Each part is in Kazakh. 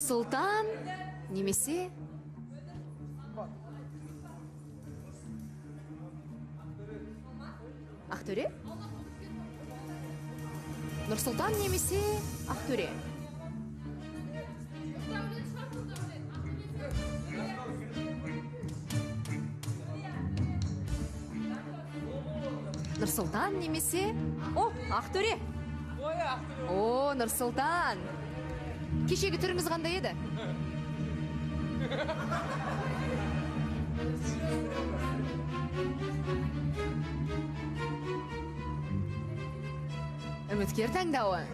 Нұрсұлтан немесе Ақтөре? Нұрсұлтан немесе Ақтөре? Нұрсұлтан немесе Ақтөре? О, Нұрсұлтан. Кешегі түріңіз қандай еді? Үміткер таңдауы.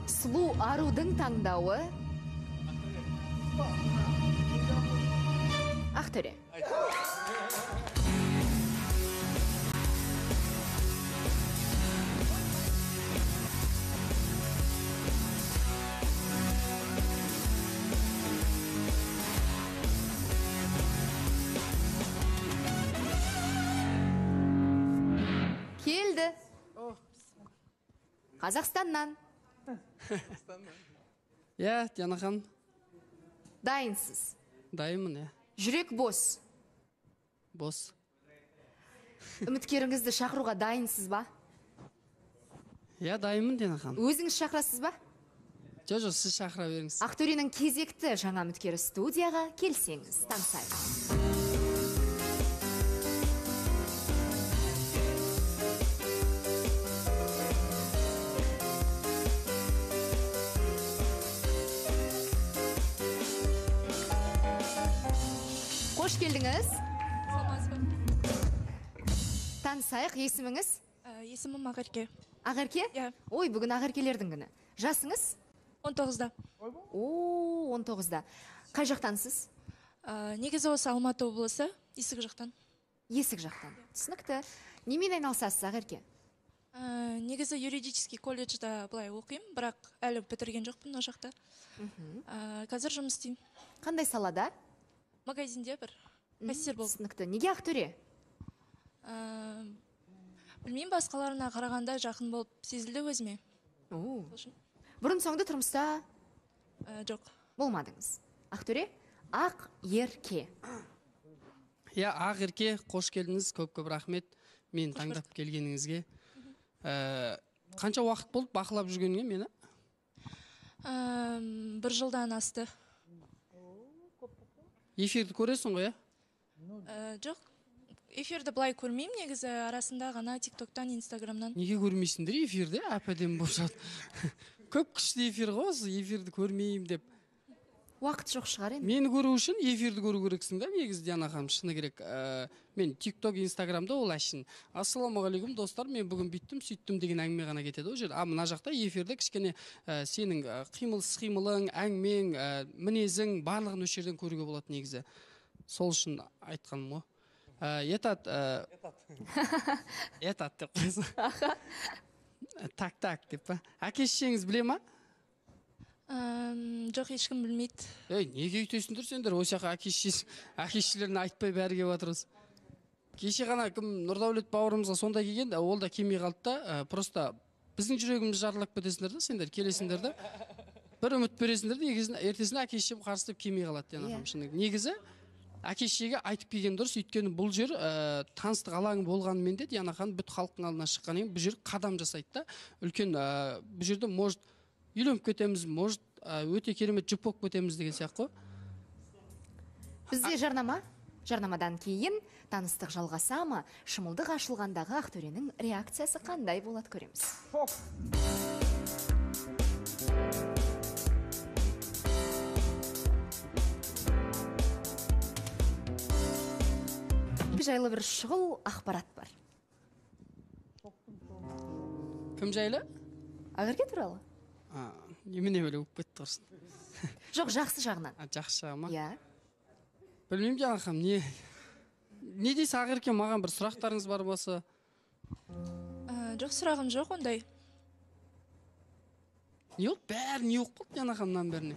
Сұлу арудың таңдауы. Ақтөре. Келді. Қазақстаннан. Я, Диана ханым. Дайынсыз. Дайынмын, я. Жүрек бос. Бос. Үміткеріңізді шақыруға дайынсыз ба? Я, дайынмын, Диана ханым. Өзіңіз шақырасыз ба? Жоқ, сіз шақыра беріңіз. Ақтөренің кезекті жаңа үміткері студияға келсеңіз, танысайық. Қош келдіңіз. Танысайық, есіміңіз? Есімім Ағерке. Ағерке? Ой, бүгін Ағеркелердің күні. Жасыңыз? 19-да. О, 19-да. Қай жақтансыз? Негізі осы Алматы облысы, Есік жақтан. Есік жақтан. Түсінікті. Немен айналысасыз, Ағерке? Негізі юридический колледжда былай оқимын, бірақ әлі бітірген жоқпын о жақта. Қазір жұмыс істеймін. Қандай салада? Магазинде бір кассир болып. Түсінікті. Неге Ақтөре? Білмеймін, басқаларына қарағанда жақын болып сезілді өзіме. Бұрын соңды тұрмыста? Жоқ. Болмадыңыз. Ақтөре? Ақ-ерке. Я, Ақ-ерке, қош келдіңіз, көп-көп рахмет мен таңдап келгеніңізге. Қанша уақыт болды бақылап жүргеніңе мені? 1 жылдан асты. Эфирді көресің ғой, я? Жоқ. Эфирді былай көрмеймін, негізі арасында ғана тиктоктан, инстаграмнан. Неге көрмейсіңдер эфирді? Әп-әдем болып жатыр. Көп күшті эфир ғой, эфирді көрмеймін деп. Уақыт жоқ шығар енді. Мені көру үшін эфирді көру керексің да, негізі Диана ханым, шыны керек. Мен тикток, инстаграмда ол әшін. Ассаламағалейкум достар, мен бүгін биттім, сөйттім деген әңгіме ғана кетеді ол жерде. Мына жақта эфирде кішкене сенің қимыл-қимылың, әңгімең, мінезің барлығын осы жерден көруге болады негізі. Сол үшін айтқаным ғой. Етат деп қойсың. Так деп па. Әке-шешеңіз біле ма? Жоқ, ешкім білмейді. Неге үйтесіңдер сендер? Осы әке-шешелеріне айтпай бәрі келіп отырсыз. Кеше ғана Нұрдәулет бауырымызға сонда келген, ол да келмей қалды да, просто біздің жүрегіміз жарылып кетесіңдер да, сендер келесіңдер да. Бір үміт бересіңдер да, ертесіне әке-шешем қарсы деп келмей қалады Диана ханым. Негізі әке-шешеге айтып келген дұрыс, өйткені бұл жер таныстық алаңы болғанымен де Диана ханым бүт халықтың алдына шыққаннан кейін бұл жер қадам жасайды да. Үлкен бұл жерде может үйленіп кетеміз, может өте керемет жұп болып кетеміз деген сияқты ғой. Бізде жарнама. Жарнамадан кейін таныстық жалғаса ма, шымылдық ашылғандағы Ақтөренің реакциясы қандай болады көреміз. Жайлы бір шұғыл ақпарат бар. Кім жайлы? Ағерке туралы? Немене бөлі өп кетті тұрсын. Жоқ, жақсы жағынан. Жақсы жағы ма? Иә. Білмеймін Диана ханым, не дейсіз Ағерке, маған бір сұрақтарыңыз бар болса? Жоқ, сұрағым жоқ ондай. Не болды? Бәрі не оқып қалды Диана ханымнан бәріне?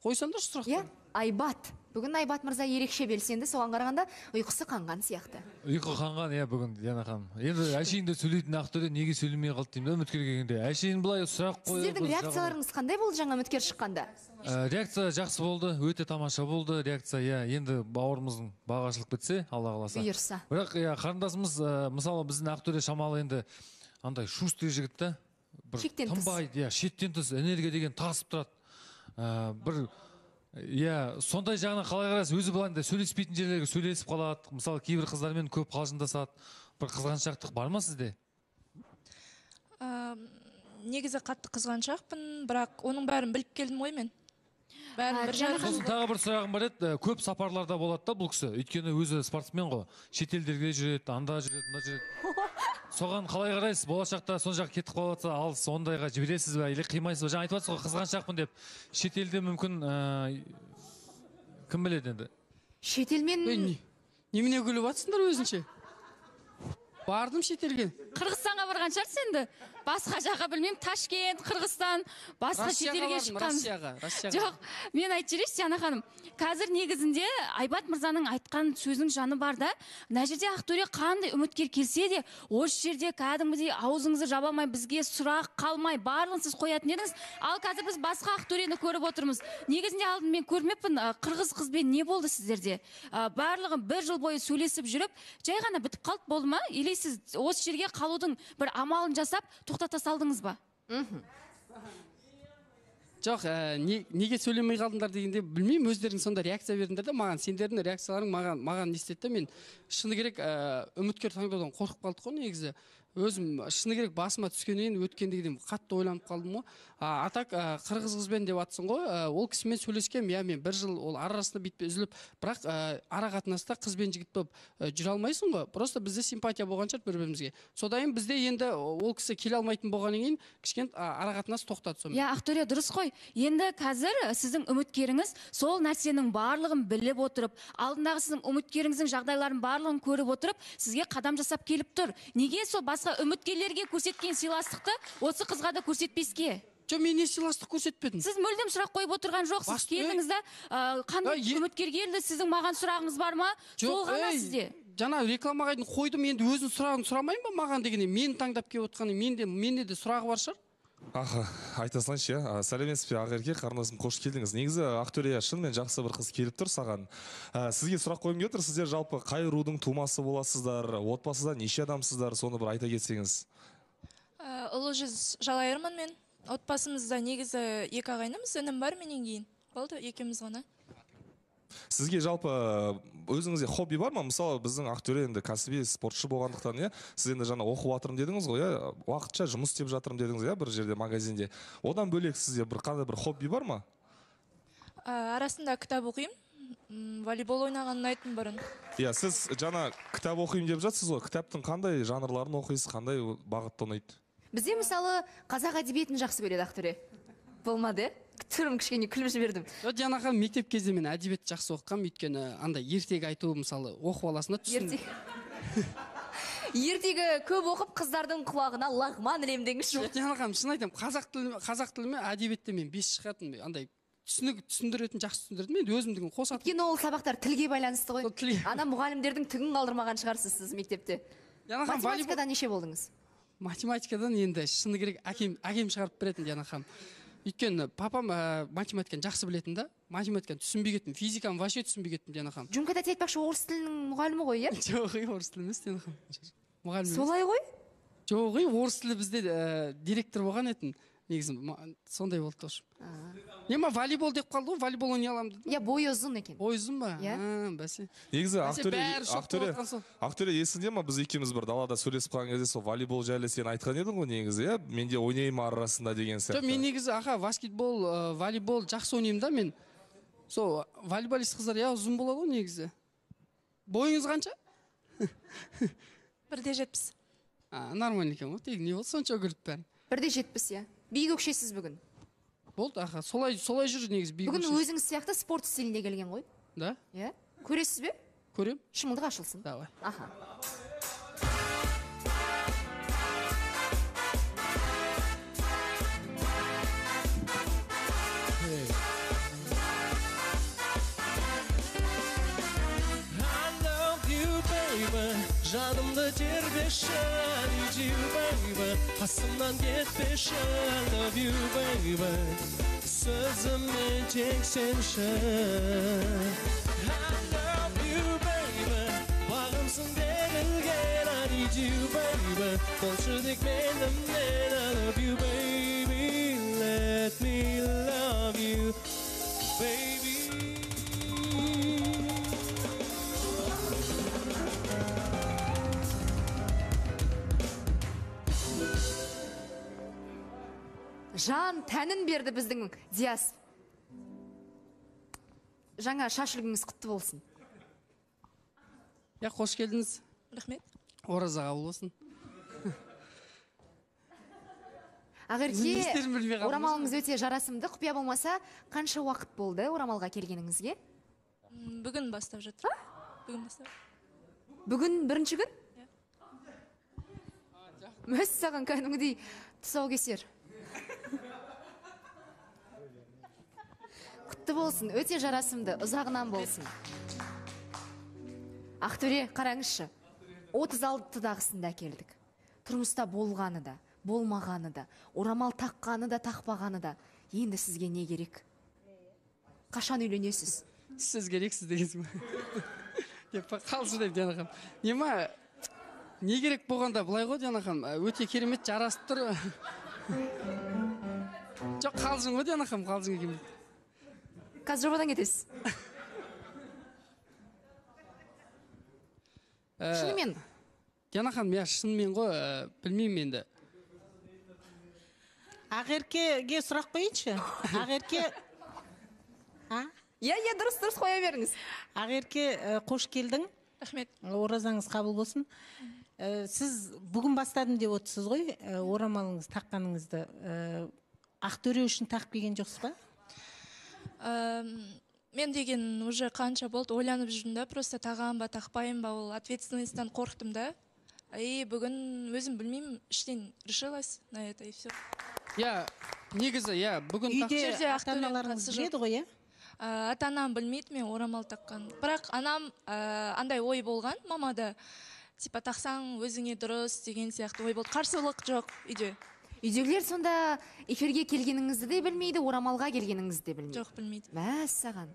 Қойсаңдар сұрақ. Айбат Бүгін Айбат мырза ерекше белсенді, соған қарағанда ұйқысы қанған сияқты. Ұйқы қанған, иә, бүгін Диана ханым. Енді әшейінде сөйлейтін Ақтөре неге сөйлемей қалды деймін да үміткер келгенде. Әшейін былай сұрақ қойып. Сіздердің реакцияларыңыз қандай болды жаңа үміткер шыққанда? Реакция жақсы болды, өте тамаша болды реакция. Иә, енді бауырымыздың бағашылық бітсе, Алла қаласа. Бұйырса. Бірақ иә, қарындасымыз мысалы біздің Ақтөре шамалы енді андай шустрый жігіт та. Тынбайды, иә, шеттен тыс энергия деген тасып тұрады. Бір иә, сондай жағынан қалай қарайсыз, өзі былайында сөйлеспейтін жерлерге сөйлесіп қалады. Мысалы, кейбір қыздармен көп қалжыңдасады. Бір қызғаншақтық бар ма сізде? Негізі қатты қызғаншақпын, бірақ оның бәрін біліп келдім ғой мен. Сосын тағы бір сұрағым бар еді, көп сапарларда болады да бұл кісі. Өйткені өзі спортсмен ғой. Шетелдерге жүреді, анда жүреді, мында жүреді. Соған қалай қарайсыз? Болашақта сон жаққа кетіп қалыватса, ал сондайға жібересіз бе, или қимайсыз ба? Жаңа айтып жатсыз ғой, қызғаншақпын деп. Шетелде мүмкін кім біледі енді? Шетелмен немене күліп жатсыңдар өзінше? Бардым шетелге. Қырғызстанға барған шығарсыз енді. Басқа жаққа білмеймін, Ташкент, Қырғызстан, басқа шетелге шыққан. Россияға. Жоқ, мен айтып жіберейінші, Диана ханым. Қазір негізінде Айбат мырзаның айтқан сөзінің жаны бар да. Мына жерде Ақтөре қандай үміткер келсе де, осы жерде кәдімгідей аузыңызды жаба алмай, бізге сұрақ қалмай, барлығын сіз қоятын едіңіз. Ал қазір біз басқа Ақтөрені көріп отырмыз. Негізінде алдын мен көрмеппін, қырғыз қызбен не болды сіздерде? Барлығы бір жыл бойы сөйлесіп жүріп, жай ғана бітіп қалды болды ма? Или сіз осы жерге қалудың бір амалын жасап тоқтата салдыңыз ба? Жоқ, неге сөйлемей қалдыңдар дегенде білмеймін, өздерің сонда реакция бердіңдер де, маған сендердің реакцияларың маған не істеді де, мен шыны керек үміткер таңдаудан қорқып қалдық қой негізі. Өзім шыны керек басыма түскеннен өткендегіден қатты ойланып қалдым ғой. Атак қырғыз қызбен деп атсың ғой, ол кісімен сөйлескем, иә, мен бір жыл ол арасында бүйтпей үзіліп, бірақ ара қатынаста қыз бен жігіт болып жүре алмайсың ғой. Просто бізде симпатия болған шығар бір-бірімізге. Содан бізде енді ол кісі келе алмайтын болғаннан кейін кішкене ара қатынас тоқтады сонымен. Иә, Ақтөре дұрыс қой. Енді қазір сіздің үміткеріңіз сол нәрсенің барлығын біліп отырып, алдындағы сіздің үміткеріңіздің жағдайларын барлығын көріп отырып, сізге қадам жасап келіп тұр. Неге сол басқа үміткерлерге көрсеткен сыйластықты осы қызға да көрсетпеске? Жоқ, мен не сыйластық көрсетпедім. Сіз мүлдем сұрақ қойып отырған жоқсыз. Келдіңіз да, қандай үміткер келді, сіздің маған сұрағыңыз бар ма? Сол ғана сізде. Жаңа рекламаға қойдым, енді өзінің сұрағын сұрамайын ба маған дегенде, мені таңдап келіп отқаны, менде де сұрағы бар шығар. Айта салайыншы, иә. Сәлеметсіз бе Ақерке, қарындасым, қош келдіңіз. Негізі Ақтөре шынымен жақсы бір қыз келіп тұр саған. Сізге сұрақ қойғым келіп тұр, сіздер жалпы қай рудың тумасы боласыздар, отбасыда неше адамсыздар, соны бір айта кетсеңіз. Ұлы жүз Жалайырмын мен. Отбасымызда негізі екі ағайынымыз, інім бар менен кейін. Болды, екеуміз ғана. Сізге жалпы өзіңізде хобби бар ма? Мысалы, біздің Ақтөре енді кәсіби спортшы болғандықтан, иә, сіз енді жаңа оқып жатырмын дедіңіз ғой, иә, уақытша жұмыс істеп жатырмын дедіңіз, иә, бір жерде магазинде. Одан бөлек сізде бір қандай бір хобби бар ма? Арасында кітап оқимын, волейбол ойнаған ұнайтын бұрын. Иә, сіз жаңа кітап оқимын деп жатсыз ғой, кітаптың қандай жанрларын оқисыз, қандай бағытты ұнайды? Бізде мысалы қазақ әдебиетін жақсы көреді Ақтөре. Болмады, түрім кішкене күліп жібердім. Диана ханым, мектеп кезде мен әдебиетті жақсы оқығам, өйткені андай ертегі айту мысалы оқып аласың да түсін. Ертегі көп оқып қыздардың құлағына лағман ілем деңізші. Диана ханым, шын айтамын, қазақ тілі мен әдебиетте мен 5 шығатын, андай түсіндіретін, жақсы түсіндірдім, мен өзімдігін қосатын. Өйткені ол сабақтар тілге байланысты ғой. Ана мұғалімдердің түгін қалдырмаған шығарсыз сіз мектепте. Математикадан неше болдыңыз? Математикадан енді шыны керек әкем шығарып беретін, Диана ханым. Өйткені папам математиканы жақсы білетін да, математиканы түсінбей кеттім, физиканы вообще түсінбей кеттім, Диана ханым. Жүмкада айтпақшы орыс тілінің мұғалімі ғой, иә? Жоқ, орыс тілі емес, Диана ханым. Солай ғой? Жоқ, орыс тілі бізде директор болған етін. Негізі сондай болды тош. Нема волейбол деп қалды ғой, волейбол ойнай аламын дедім. Иә, бойы ұзын екен. Бойы ұзын ба? Бәсе. Негізі Ақтөре есіңде ма, біз екеуміз бір далада сөйлесіп қалған кезде сол волейбол жайлы сен айтқан едің ғой негізі, иә? Менде ойнаймын арасында деген сияқты. Жоқ, мен негізі баскетбол, волейбол жақсы ойнаймын да мен. Сол волейболист қыздар иә ұзын болады ғой негізі. Бойыңыз қанша? 1.70. Нормально екен ғой, тегі не болды сонша күліп бәрін. 1.70, иә. Биік өкшесіз бүгін. Болды, солай жүр негізі биік өкшесіз. Бүгін өзіңіз сияқты спорт стилінде келген ғой. Да? Иә. Көресіз бе? Көрем. Шымылдық ашылсын. Давай. Аха. Жанымды тербеші, I need you, baby. Қасымнан кетпеші, I love you, baby. Sözüme çeksenşi, I love you, baby. Bağımsın denilgen, I need you, baby. Bolşudik benimden, I love you, baby. Let me love you, baby. Жан тәнін берді біздің Диас. Жаңа шаш үлгіңіз құтты болсын. Я қош келдіңіз. Рахмет. Ораза қабыл болсын. Ақерке, орамалыңыз өте жарасымды. Құпия болмаса, қанша уақыт болды орамалға келгеніңізге? Бүгін бастап жатыр. Бүгін бастап. Бүгін бірінші күн? Мәс саған кәдімгідей тұсау кесер. Құтты болсын, өте жарасымды, ұзағынан болсын. Ақтөре, қараңызшы, 36-дағысында келдік. Тұрмыста болғаны да, болмағаны да, орамал таққаны да, тақпағаны да. Енді сізге не керек? Қашан үйленесіз? Сіз керексіз дегенсіз ме? Қалшы деп, Диана ханым. Нема, не керек болғанда былай ғой, Диана ханым, өте керемет жарасып тұр. Жоқ, қалжың ғой, Диана ханым, қалжың екен. Қазір жобадан кетесіз. Шынымен? Диана ханым, я шынымен ғой, білмеймін енді. Ақеркеге сұрақ қойыншы. Ақерке... Иә, дұрыс қоя беріңіз. Ақерке, қош келдің. Рахмет. Оразаңыз қабыл болсын. Сіз бүгін бастадым деп отырсыз ғой, орамалыңыз таққаныңызды. Ақтөре үшін тақ келген жоқсыз ба? Мен деген уже қанша болды ойланып жүрдім да, просто тағам ба, тақпайым ба, ол ответственностьтан қорқтым да. И бүгін өзім білмеймін, іштен решилась на это и все. Я, негізі, я, бүгін үйде ата-аналарыңыз біледі ғой, иә? Ата-анам білмейді мен орамал таққан. Бірақ анам андай ой болған, мамада, типа тақсаң өзіңе дұрыс деген сияқты ой болды. Қарсылық жоқ үйде. Үйдегілер сонда эфирге келгеніңізді де білмейді, орамалға келгеніңізді де білмейді. Жоқ, білмейді. Мәс саған.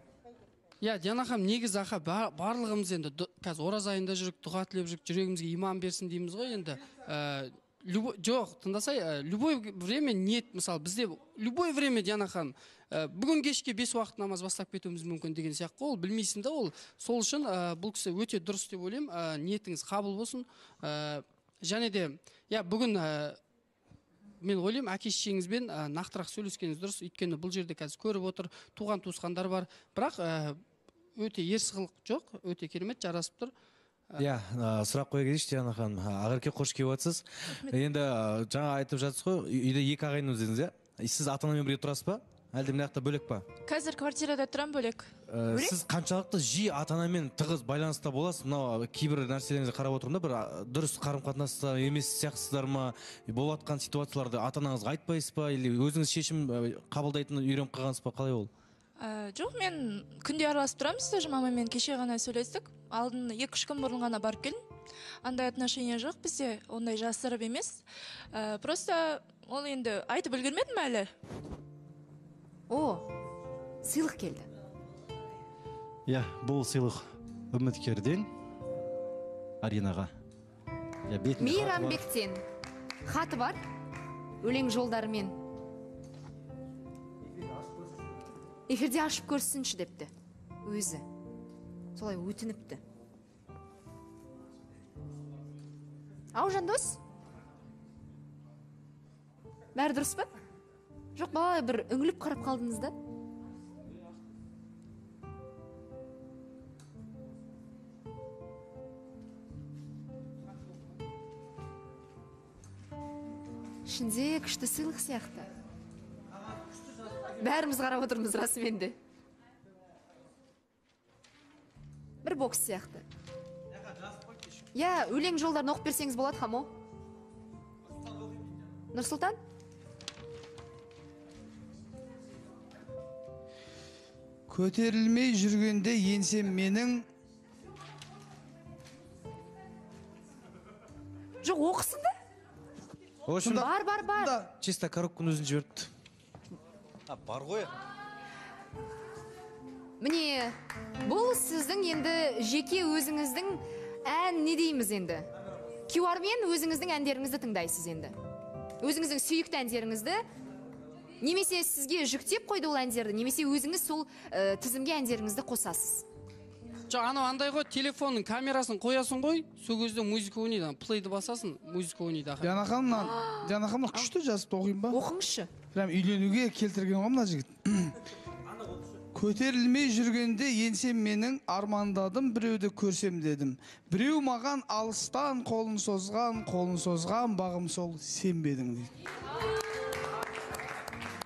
Я, Диана ханым, негізі аха барлығымыз енді қазір ораза айында жүрік, дұға тілеп жүрік, жүрегімізге иман берсін дейміз ғой енді. Жоқ, тыңдасай, любой время ниет, мысалы, бізде любой время, Диана ханым, бүгін кешке 5 уақыт намаз бастап кетуіміз мүмкін деген сияқты ол білмейсің да, ол сол үшін бұл кісі өте дұрыс деп ойлаймын, ниетіңіз қабыл болсын. Және де, я бүгін мен ойлаймын, әке-шешеңізбен нақтырақ сөйлескеніңіз дұрыс, өйткені бұл жерде қазір көріп отыр, туған туысқандар бар, бірақ өте ерсі қылық жоқ, өте керемет, жарасып тұр. Иә, сұрақ қоя кетейінші, Диана ханым. Ақерке, қош келіп отырсыз. Енді жаңа айтып жатсыз ғой, үйде 2 ағайыныңыз дедіңіз, иә? Сіз ата-анамен бірге тұрасыз ба? Әлде мына жақта бөлек па? Қазір квартирада тұрам бөлек. Сіз қаншалықты жиі ата-анамен тығыз байланыста боласыз? Мынау кейбір нәрселеріңізді қарап отырмын да, бір дұрыс қарым-қатынаста емес сияқтысыздар ма? Болып жатқан ситуацияларды ата-анаңызға айтпайсыз ба? Или өзіңіз шешім қабылдайтын үйреніп қалғансыз ба? Қалай ол? Жоқ, мен күнде араласып тұрамын, сіз мамамен кеше ғана сөйлестік. Алдын 2-3 күн бұрын ғана барып келдім. Андай отношения жоқ бізде, ондай жасырып емес. Просто ол енді айтып үлгермедім әлі. О, сыйлық келді. Иә, бұл сыйлық үміткерден Аринаға. Мейрамбектен хаты бар, өлең жолдарымен. Эфирде ашып көрсінші депті, өзі. Солай өтініпті. Ау, Жандос? Бәрі дұрыс па? Жоқ, балай бір үңіліп қарап қалдыңыз да? Ішінде күшті сыйлық сияқты. Бәріміз қарап отырмыз расымен де. Бір бокс сияқты. Я, өлең жолдарын оқып берсеңіз болады, хамо? Нұрсұлтан? Көтерілмей жүргенде еңсем менің, жоқ оқысын да. В общем, Бар. чисто коробканы өзін жіберіпті. Бар ғой. Міне, бұл сіздің енді жеке өзіңіздің ән не дейміз енді. QR-мен өзіңіздің әндеріңізді тыңдайсыз енді. Өзіңіздің сүйікті әндеріңізді, немесе сізге жүктеп қойды ол әндерді, немесе өзіңіз сол тізімге әндеріңізді қосасыз. Анау андай ғой, телефонның камерасын қоясын ғой, сол кезде музыка ойнайды, плейді басасын, музыка ойнайды. Жана ханым күшті жазып оқиын ба? Оқыңызшы. Прям үйленуге келтірген ғой мына жігіт. Көтерілмей жүргенде еңсем менің, армандадым біреуді көрсем дедім. Біреу маған алыстан қолын созған, бағым сол сен бедің дейді.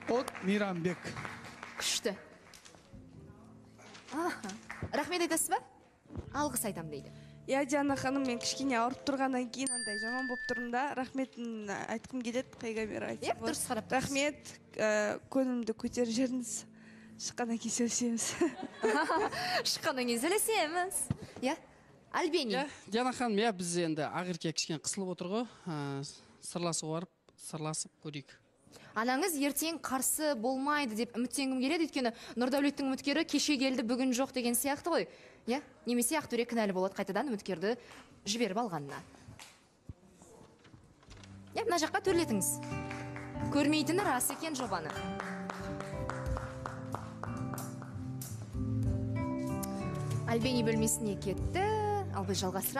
От Мейрамбек. Күшті. Рахмет айтасыз ба? Алғыс айтам дейді. Диана ханым, мен кішкене ауырып тұрғаннан кейін андай жаман болып тұрмын да, рахметін айтқым келеді, қайгамер айтып. Дұрыс қарап. Рахмет, көңілімді көтеріп жібердіңіз. Шыққаннан кейін сөйлесеміз. Шыққаннан кейін сөйлесеміз. Я? Альбени. Диана ханым, біз енді Ақерке кішкене қысылып отыр ғой, сырласып көрейік. Анаңыз ертең қарсы болмайды деп үміттенгім келеді, өйткені Нұрдәулеттің үміткері кеше келді, бүгін жоқ деген сияқты ғой. Немесе Ақтөре кінәлі болады қайтадан үміткерді жіберіп алғанына. Мына жаққа төрлетіңіз. Көрмейтіні рас екен жобаны. Альбени бөлмесіне кетті. Ал біз жалғастырамыз.